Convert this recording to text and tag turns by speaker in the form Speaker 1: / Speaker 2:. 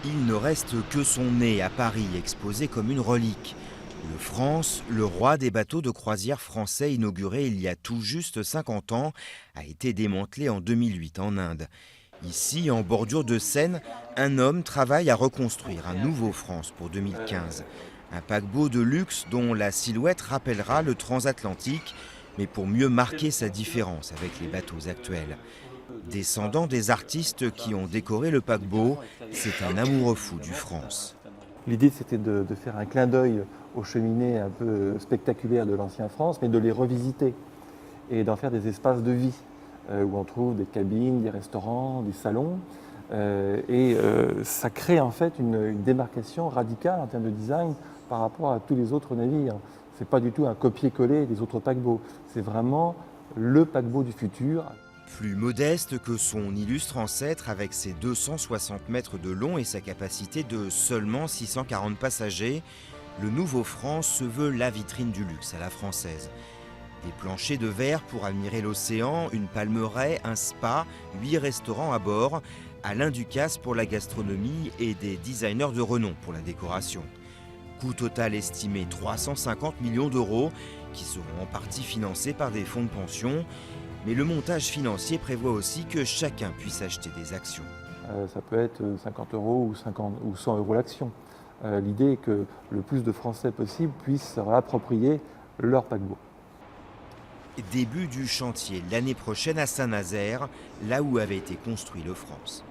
Speaker 1: Il ne reste que son nez à Paris, exposé comme une relique. Le France, le roi des bateaux de croisière français inauguré il y a tout juste 50 ans, a été démantelé en 2008 en Inde. Ici, en bordure de Seine, un homme travaille à reconstruire un nouveau France pour 2015. Un paquebot de luxe dont la silhouette rappellera le transatlantique, mais pour mieux marquer sa différence avec les bateaux actuels. Descendant des artistes qui ont décoré le paquebot, c'est un amoureux fou du France.
Speaker 2: L'idée, c'était de faire un clin d'œil aux cheminées un peu spectaculaires de l'ancien France, mais de les revisiter et d'en faire des espaces de vie, où on trouve des cabines, des restaurants, des salons. Ça crée en fait une démarcation radicale en termes de design par rapport à tous les autres navires. Ce n'est pas du tout un copier-coller des autres paquebots, c'est vraiment le paquebot du futur.
Speaker 1: Plus modeste que son illustre ancêtre avec ses 260 mètres de long et sa capacité de seulement 640 passagers, le nouveau France se veut la vitrine du luxe à la française. Des planchers de verre pour admirer l'océan, une palmeraie, un spa, 8 restaurants à bord, Alain Ducasse pour la gastronomie et des designers de renom pour la décoration. Coût total estimé 350 millions d'euros qui seront en partie financés par des fonds de pension. Mais le montage financier prévoit aussi que chacun puisse acheter des actions.
Speaker 2: Ça peut être 50 euros ou 100 euros l'action. L'idée est que le plus de Français possible puissent se réapproprier leur paquebot.
Speaker 1: Début du chantier l'année prochaine à Saint-Nazaire, là où avait été construit le France.